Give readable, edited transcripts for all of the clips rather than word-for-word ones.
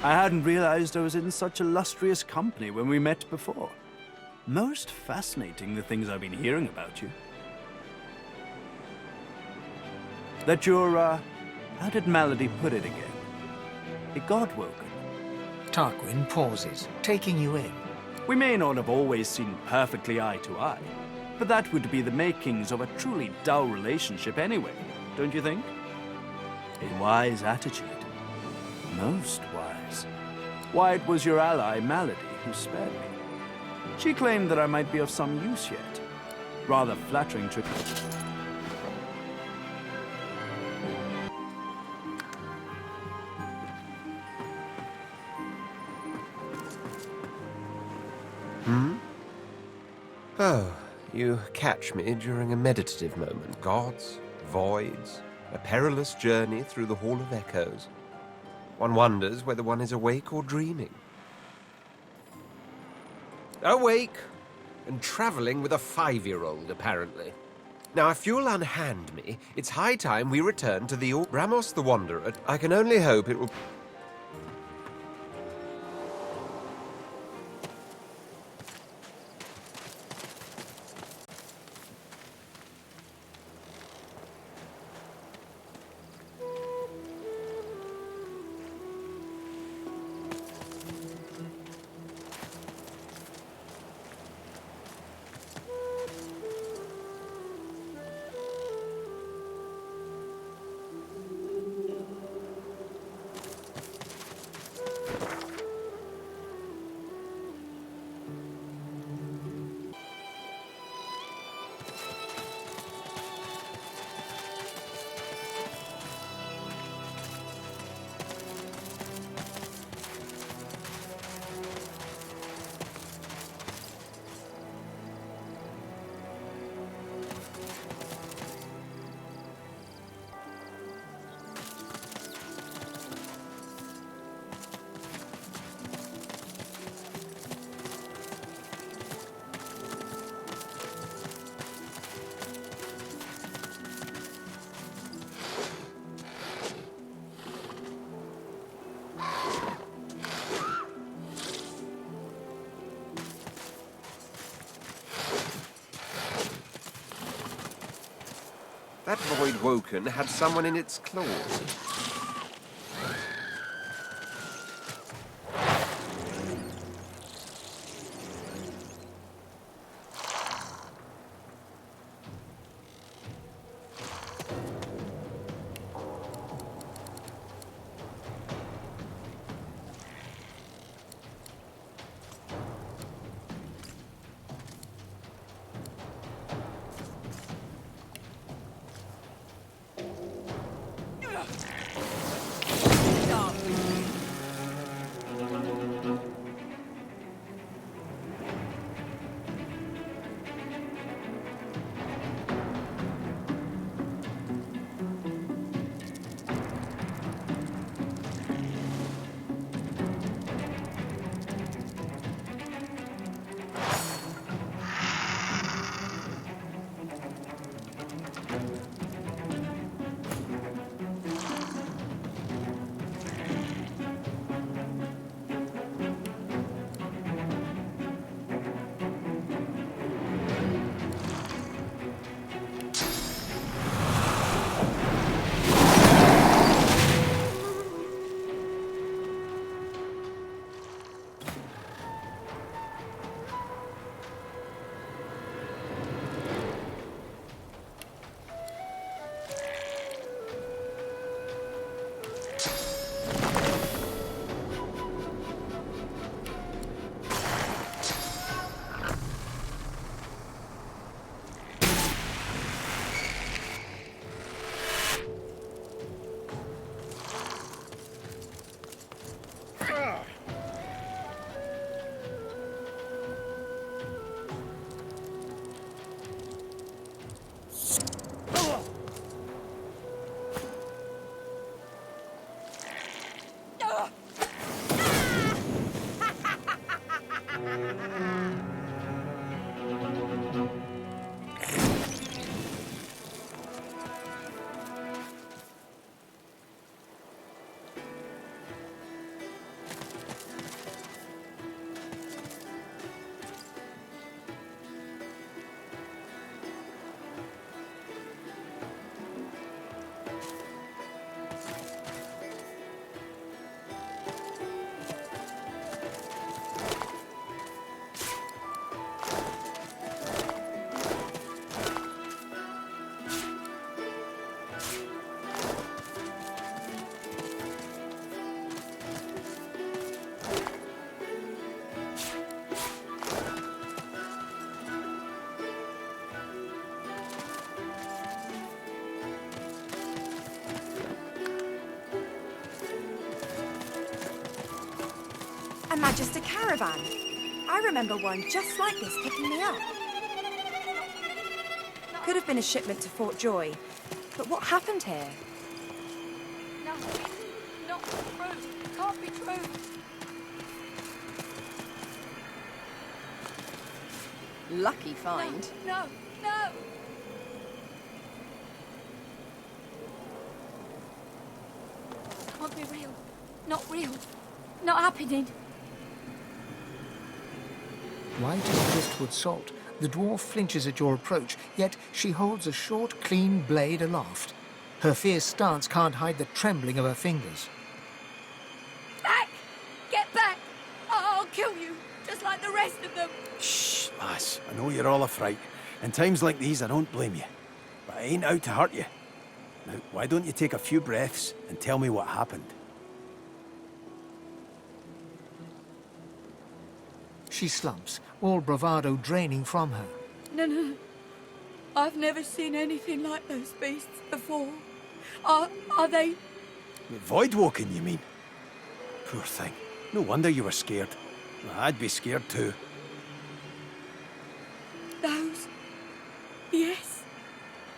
I hadn't realized I was in such illustrious company when we met before. Most fascinating, the things I've been hearing about you. That you're, how did Malady put it again? A god-woken. Tarquin pauses, taking you in. We may not have always seen perfectly eye to eye, but that would be the makings of a truly dull relationship anyway, don't you think? A wise attitude. Most wise. Why, it was your ally, Malady, who spared me. She claimed that I might be of some use yet. Rather flattering trick. Oh, you catch me during a meditative moment. Gods, voids, a perilous journey through the Hall of Echoes. One wonders whether one is awake or dreaming. Awake! And travelling with a 5-year-old, apparently. Now, if you'll unhand me, it's high time we return to the Ramos the Wanderer. I can only hope it will... That void woken had someone in its claws. Magister caravan. I remember one just like this picking me up. Could have been a shipment to Fort Joy. But what happened here? No, not true. Can't be true. Lucky find. No, no. Can't be real. Not real. Not happening. White as driftwood salt, the dwarf flinches at your approach, yet she holds a short, clean blade aloft. Her fierce stance can't hide the trembling of her fingers. Back! Get back! I'll kill you, just like the rest of them. Shh, lass. I know you're all afraid. In times like these, I don't blame you. But I ain't out to hurt you. Now, why don't you take a few breaths and tell me what happened? She slumps, all bravado draining from her. No. I've never seen anything like those beasts before. Are they... Void-walking, you mean? Poor thing. No wonder you were scared. I'd be scared too. those? Yes.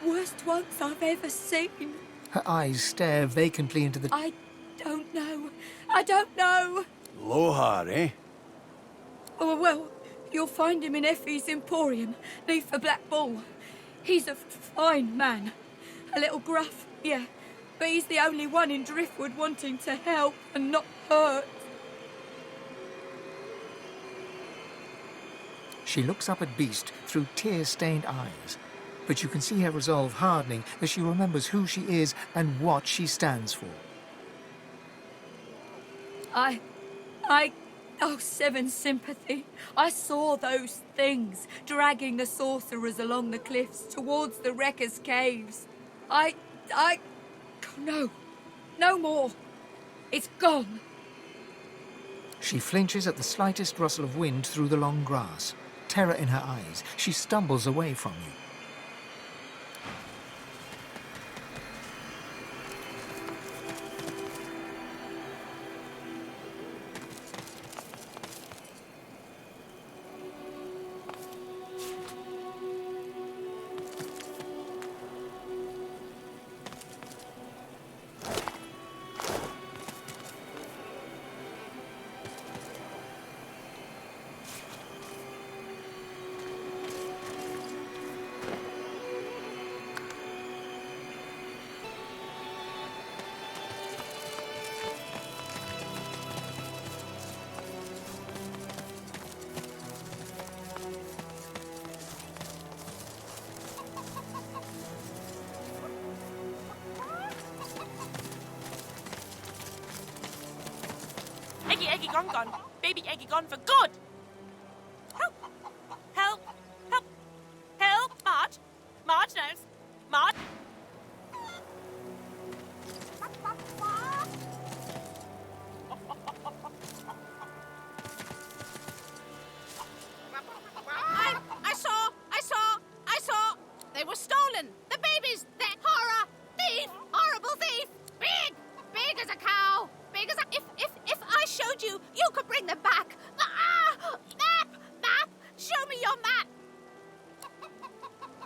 Worst ones I've ever seen. Her eyes stare vacantly into the... I don't know. I don't know. Lohar, eh? Oh, well, you'll find him in Effie's Emporium, neath the Black Bull. He's a fine man. A little gruff, yeah. But he's the only one in Driftwood wanting to help and not hurt. She looks up at Beast through tear-stained eyes. But you can see her resolve hardening as she remembers who she is and what she stands for. Oh, Seven Sympathy. I saw those things dragging the sorcerers along the cliffs towards the Wrecker's Caves. No more. It's gone. She flinches at the slightest rustle of wind through the long grass. Terror in her eyes, she stumbles away from you. Eggy gone. Baby Eggy gone for good. Help. Marge knows. Marge. I saw. They were stolen. The babies. They're horrible thief. Big as a cow. Big as a... If I showed you, you could bring them back. Map. Show me your map.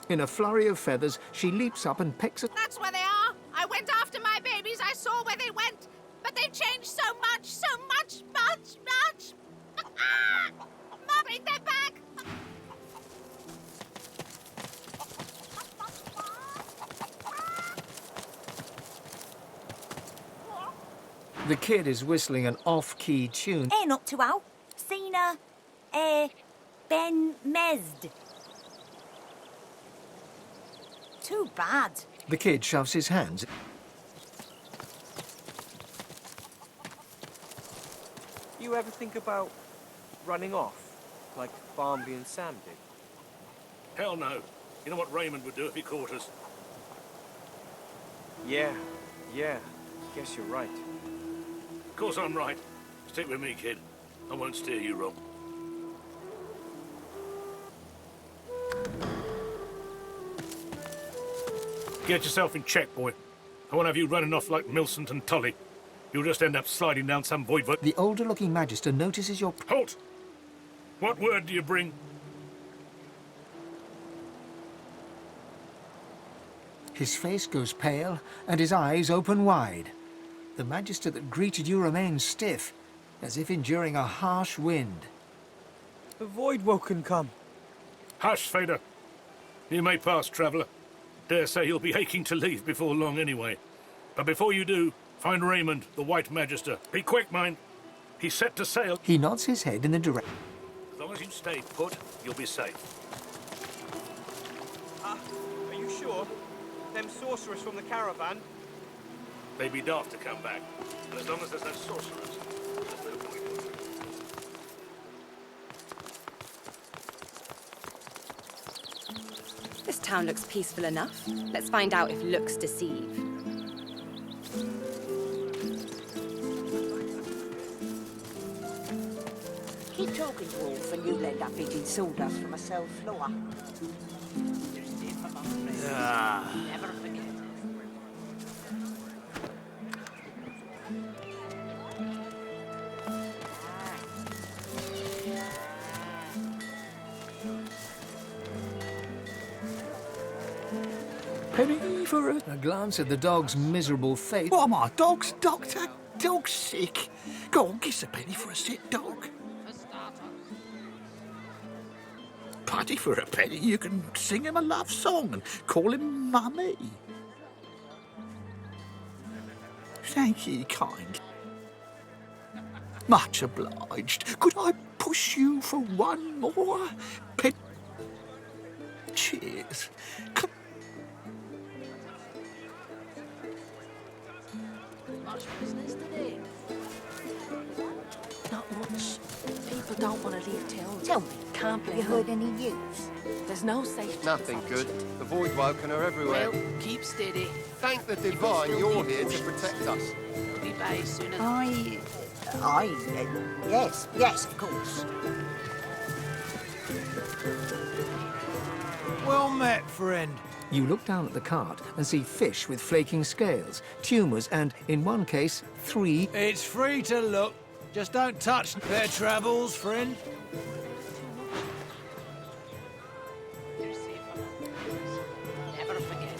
In a flurry of feathers, she leaps up and picks a... That's where they are. I went after my babies. I saw where they went. But they've changed so much. Mom, bring them back. The kid is whistling an off-key tune. Not too out. Sina, Ben Mesd. Too bad. The kid shoves his hands. You ever think about running off, like Barmby and Sam did? Hell no. You know what Raymond would do if he caught us? Yeah. Guess you're right. Of course I'm right. Stick with me, kid. I won't steer you wrong. Get yourself in check, boy. I won't have you running off like Millicent and Tully. You'll just end up sliding down some void. The older-looking Magister notices your... Halt! What word do you bring? His face goes pale, and his eyes open wide. The Magister that greeted you remains stiff, as if enduring a harsh wind. The void can come. Hush, Fader. You may pass, traveller. Dare say you'll be aching to leave before long anyway. But before you do, find Raymond, the White Magister. Be quick, mind. He's set to sail. He nods his head in the direction. As long as you stay put, you'll be safe. Are you sure? Them sorcerers from the caravan? They'd be daft to come back. And as long as there's no sorcerers, there's no point. This town looks peaceful enough. Let's find out if looks deceive. Keep talking, dwarf, and you'll end up eating sawdust from a cell floor. Never forget. Penny for a glance at the dog's miserable fate. What am I, dog's doctor? Dog's sick. Go on, kiss a penny for a sick dog. Putty for a penny, you can sing him a love song and call him Mummy. Thank ye, kind. Much obliged. Could I push you for one more? Cheers. Much business today. Not much. People don't want to leave town. Tell me, can't you heard any news? There's no safety. Nothing good. The void woken are everywhere. Well, keep steady. Thank the divine you're here to protect us. We'll be back soon as... yes, of course. Well met, friend. You look down at the cart and see fish with flaking scales, tumours, and, in one case, 3... It's free to look. Just don't touch their travels, friend. Never forget it.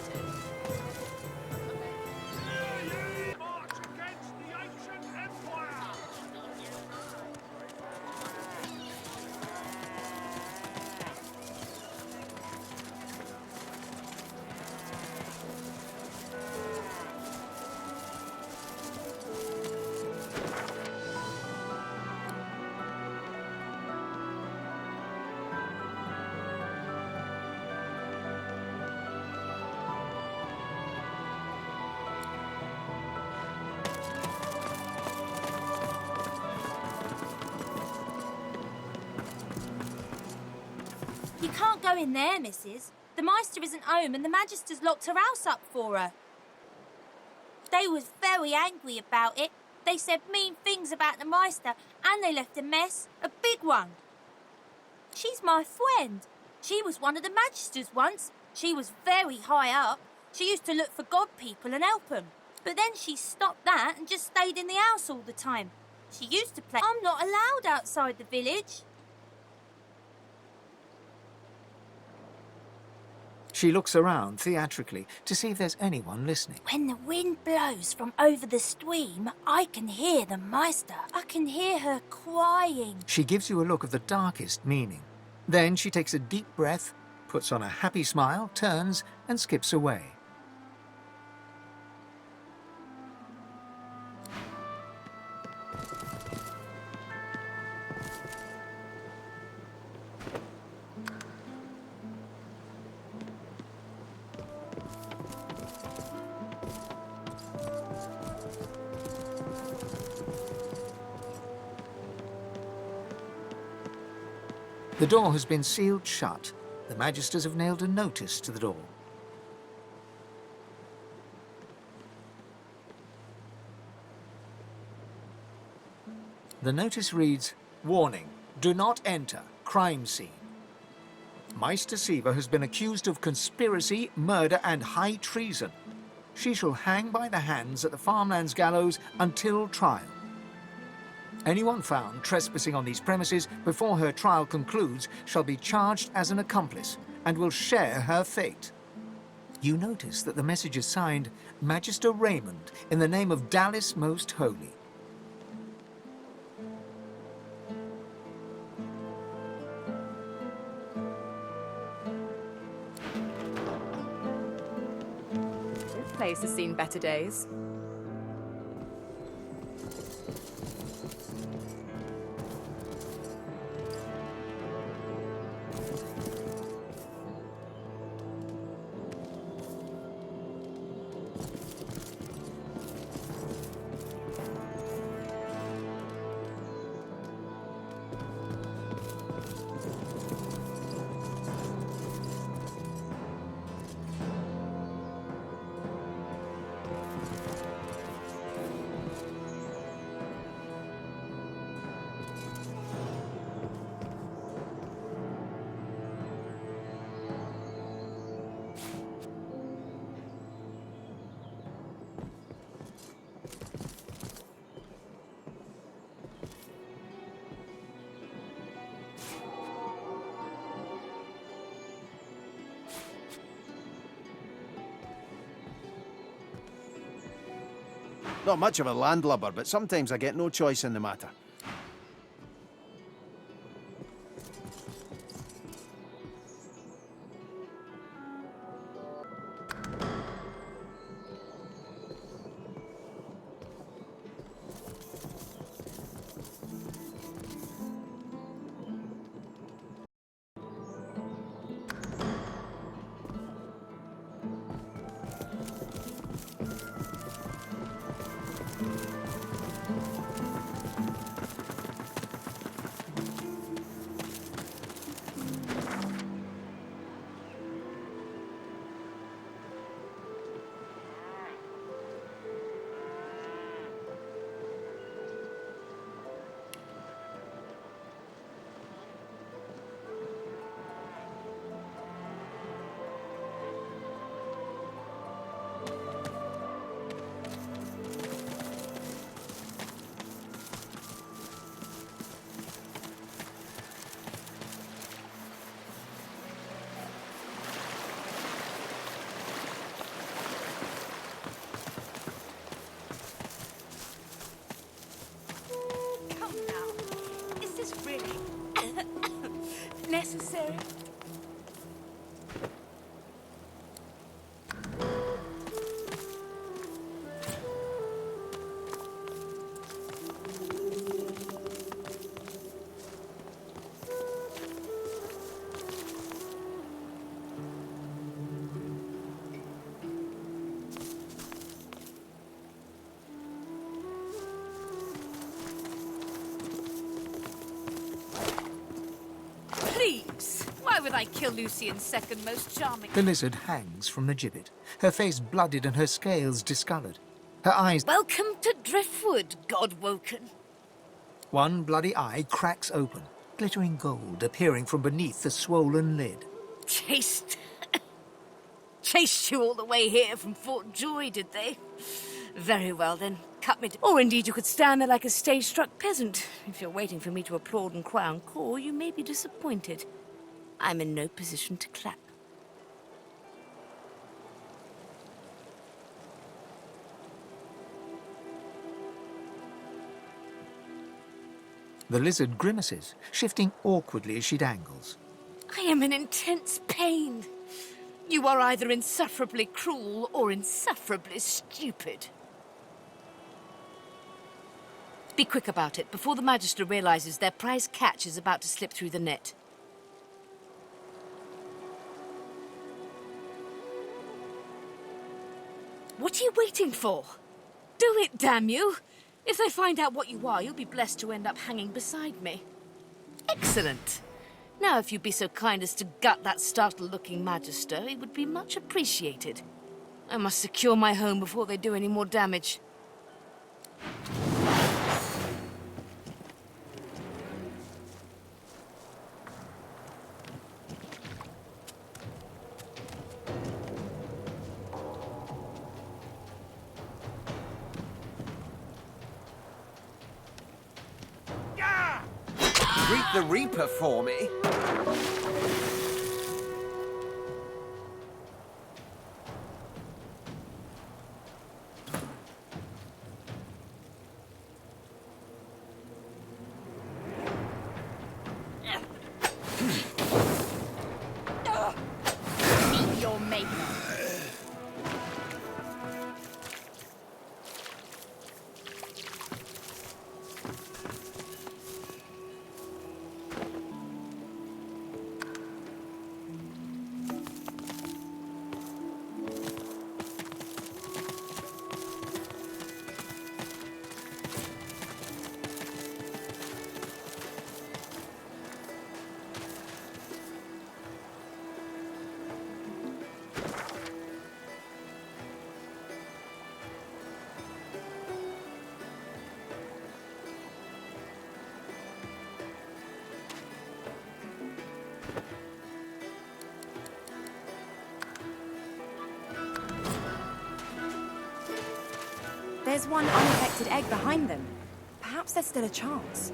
You can't go in there, missus. The Meister isn't home and the Magister's locked her house up for her. They was very angry about it. They said mean things about the Meister and they left a mess, a big one. She's my friend. She was one of the Magisters once. She was very high up. She used to look for God people and help them. But then she stopped that and just stayed in the house all the time. She used to play. I'm not allowed outside the village. She looks around theatrically to see if there's anyone listening. When the wind blows from over the stream, I can hear the Meister. I can hear her crying. She gives you a look of the darkest meaning. Then she takes a deep breath, puts on a happy smile, turns and skips away. The door has been sealed shut. The Magisters have nailed a notice to the door. The notice reads, "Warning, do not enter, crime scene. Meister Siva has been accused of conspiracy, murder and high treason. she shall hang by the hands at the farmlands gallows until trial. Anyone found trespassing on these premises before her trial concludes shall be charged as an accomplice and will share her fate. You notice that the message is signed Magister Raymond in the name of Dallas Most Holy. This place has seen better days. Not much of a landlubber, but sometimes I get no choice in the matter. Necessary. Why would I kill Lucian's second most charming? The lizard hangs from the gibbet, her face blooded and her scales discoloured. Her eyes... Welcome to Driftwood, God-woken. One bloody eye cracks open, glittering gold appearing from beneath the swollen lid. Chased you all the way here from Fort Joy, did they? Very well, then. Cut me Or indeed you could stand there like a stage-struck peasant. If you're waiting for me to applaud and cry encore, you may be disappointed. I'm in no position to clap. The lizard grimaces, shifting awkwardly as she dangles. I am in intense pain. You are either insufferably cruel or insufferably stupid. Be quick about it, before the Magister realizes their prize catch is about to slip through the net. What are you waiting for? Do it, damn you! If they find out what you are, you'll be blessed to end up hanging beside me. Excellent. Now, if you'd be so kind as to gut that startled-looking Magister, it would be much appreciated. I must secure my home before they do any more damage. the Reaper for me. Meet your mate. There's one unaffected egg behind them. Perhaps there's still a chance.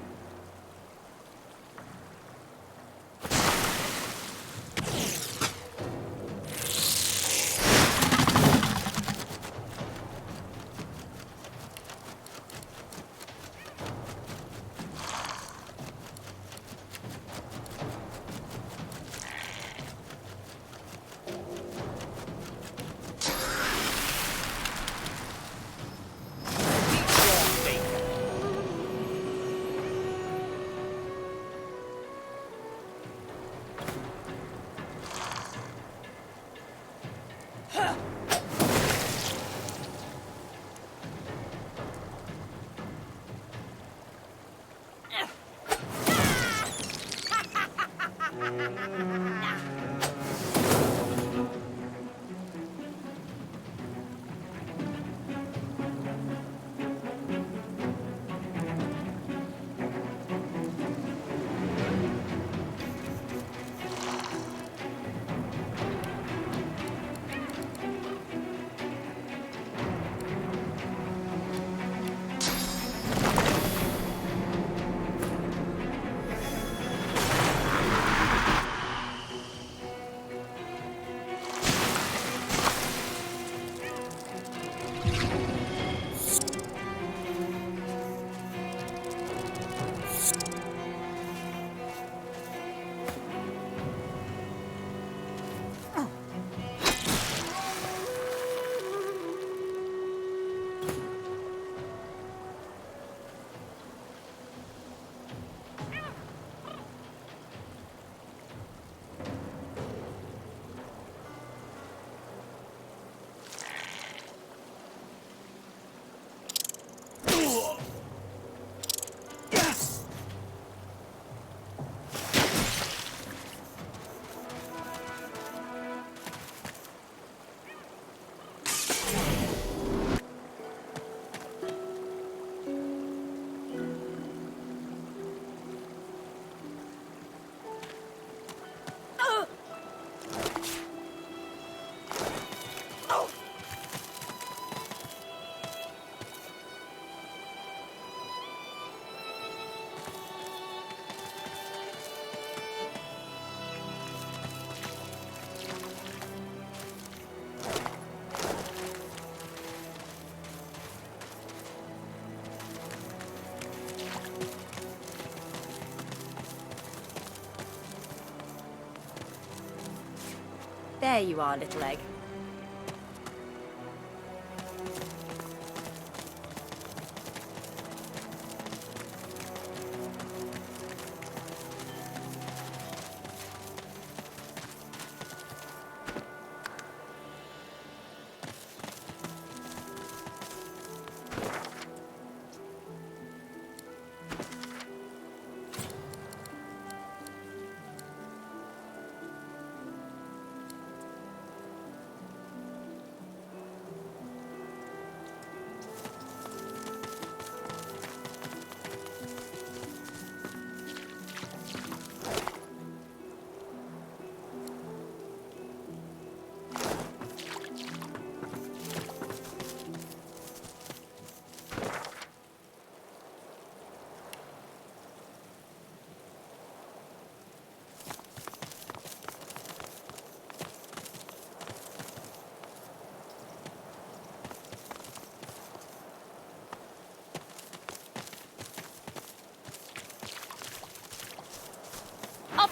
There you are, little egg.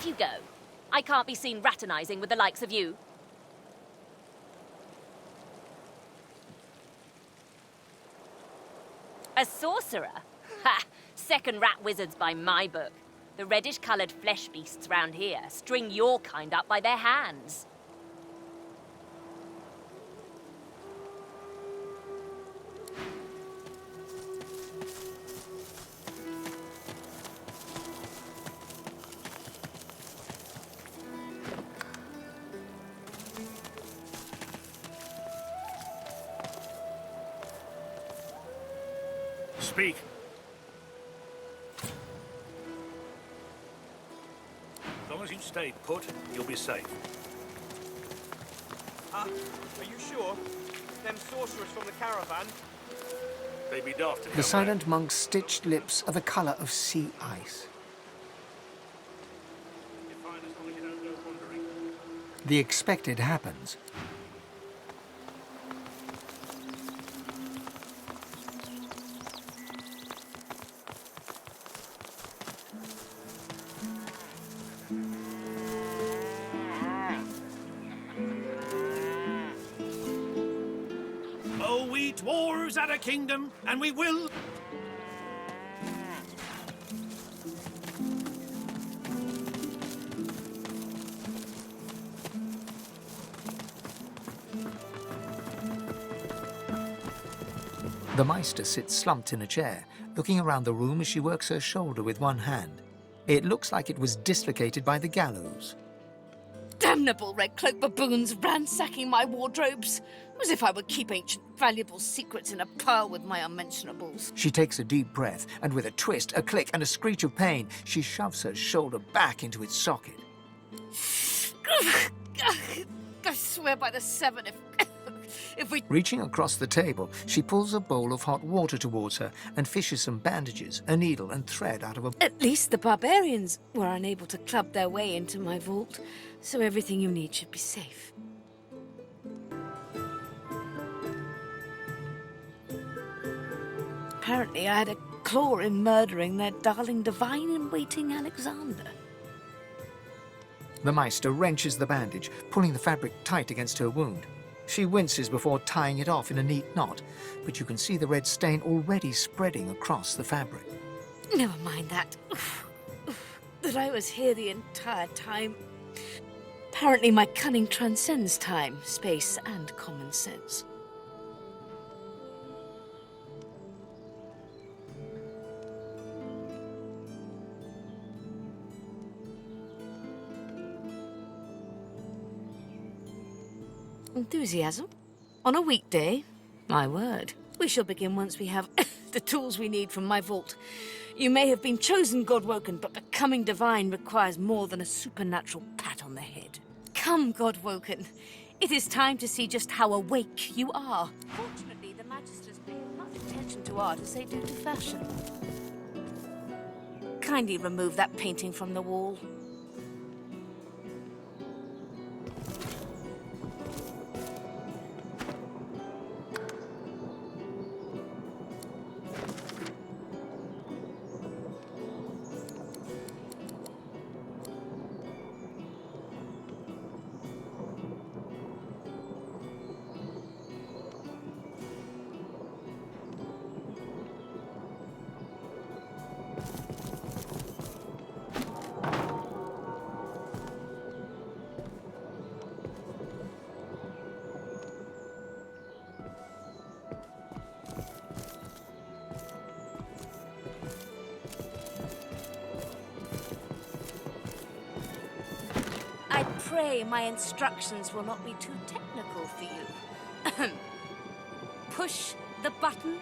Off you go. I can't be seen raternizing with the likes of you. A sorcerer? Ha! Second rat wizards by my book. The reddish-coloured flesh beasts round here string your kind up by their hands. Speak. As long as you stay put, you'll be safe. Are you sure? Them sorcerers from the caravan? They'd be daft to The come silent monk's stitched lips are the colour of sea ice. The expected happens. Oh, we dwarves had a kingdom, and we will... The Meister sits slumped in a chair, looking around the room as she works her shoulder with one hand. It looks like it was dislocated by the gallows. Damnable red cloak baboons ransacking my wardrobes, as if I would keep ancient valuable secrets in a pile with my unmentionables. She takes a deep breath, and with a twist, a click, and a screech of pain, she shoves her shoulder back into its socket. I swear by the seven, if we... Reaching across the table, she pulls a bowl of hot water towards her and fishes some bandages, a needle, and thread out of a... At least the barbarians were unable to club their way into my vault, so everything you need should be safe. Apparently I had a claw in murdering their darling divine-in-waiting Alexander. The Meister wrenches the bandage, pulling the fabric tight against her wound. She winces before tying it off in a neat knot, but you can see the red stain already spreading across the fabric. Never mind that. That I was here the entire time. Apparently my cunning transcends time, space, and common sense. Enthusiasm? On a weekday? My word. We shall begin once we have the tools we need from my vault. You may have been chosen Godwoken, but becoming divine requires more than a supernatural pat on the head. Come, Godwoken. It is time to see just how awake you are. Fortunately, the Magisters pay much attention to art as they do to fashion. Kindly remove that painting from the wall. I pray my instructions will not be too technical for you. Push the button.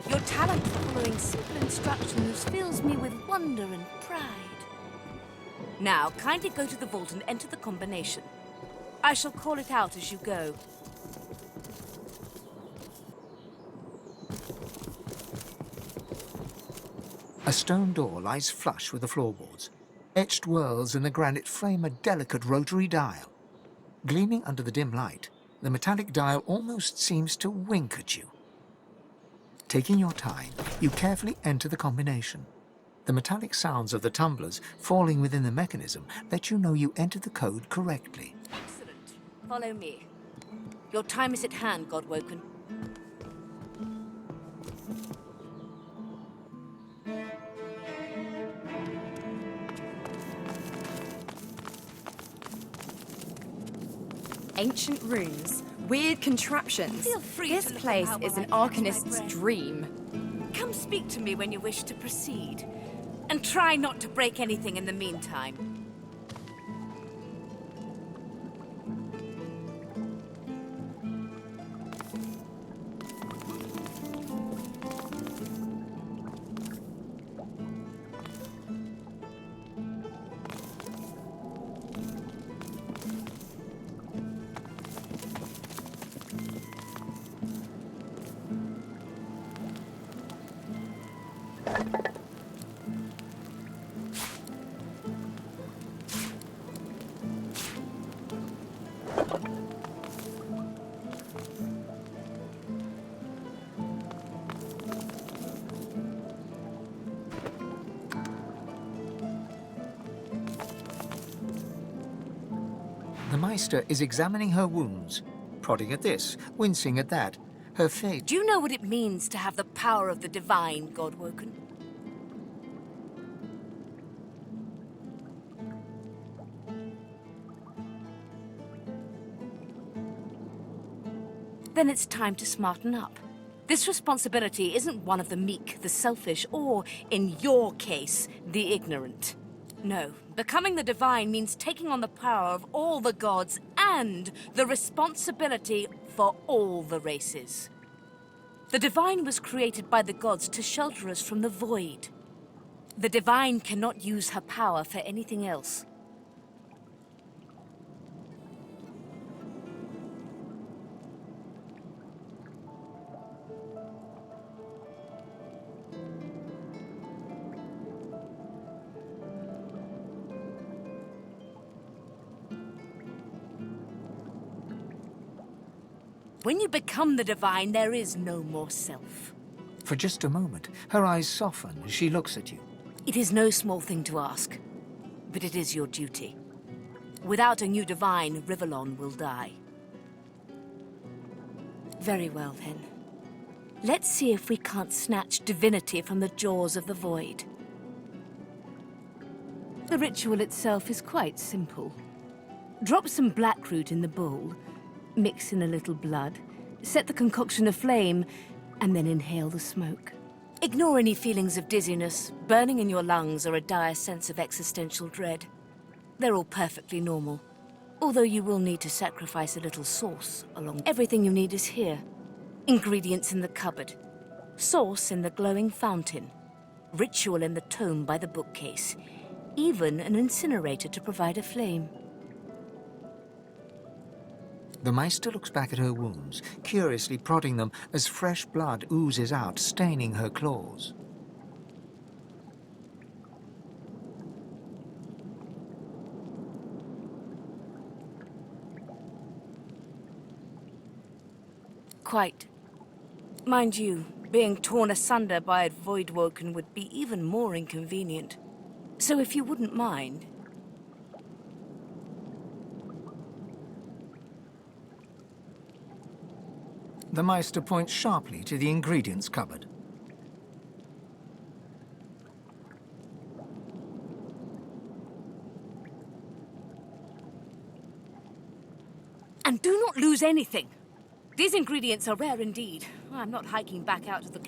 Your talent for following simple instructions fills me with wonder and pride. Now, kindly go to the vault and enter the combination. I shall call it out as you go. A stone door lies flush with the floorboards. Etched whorls in the granite frame a delicate rotary dial. Gleaming under the dim light, the metallic dial almost seems to wink at you. Taking your time, you carefully enter the combination. The metallic sounds of the tumblers falling within the mechanism let you know you entered the code correctly. Excellent. Follow me. Your time is at hand, Godwoken. Ancient runes, weird contraptions. Feel free This to look place about is while an I catch my arcanist's breath. dream. Come speak to me when you wish to proceed. And try not to break anything in the meantime. The Meister is examining her wounds, prodding at this, wincing at that. Her face... Do you know what it means to have the power of the divine, Godwoken? Then it's time to smarten up. This responsibility isn't one of the meek, the selfish, or, in your case, the ignorant. No, becoming the divine means taking on the power of all the gods and the responsibility for all the races. The divine was created by the gods to shelter us from the void. The divine cannot use her power for anything else. When you become the divine, there is no more self. For just a moment, her eyes soften as she looks at you. It is no small thing to ask, but it is your duty. Without a new divine, Rivellon will die. Very well, then. Let's see if we can't snatch divinity from the jaws of the void. The ritual itself is quite simple. Drop some blackroot in the bowl, mix in a little blood, set the concoction aflame, and then inhale the smoke. Ignore any feelings of dizziness, burning in your lungs, or a dire sense of existential dread. They're all perfectly normal, although you will need to sacrifice a little sauce along. Everything you need is here. Ingredients in the cupboard, sauce in the glowing fountain, ritual in the tome by the bookcase, even an incinerator to provide a flame. The Meister looks back at her wounds, curiously prodding them as fresh blood oozes out, staining her claws. Quite. Mind you, being torn asunder by a Voidwoken would be even more inconvenient. So if you wouldn't mind... The Meister points sharply to the ingredients cupboard. And do not lose anything. These ingredients are rare indeed. I'm not hiking back out to the...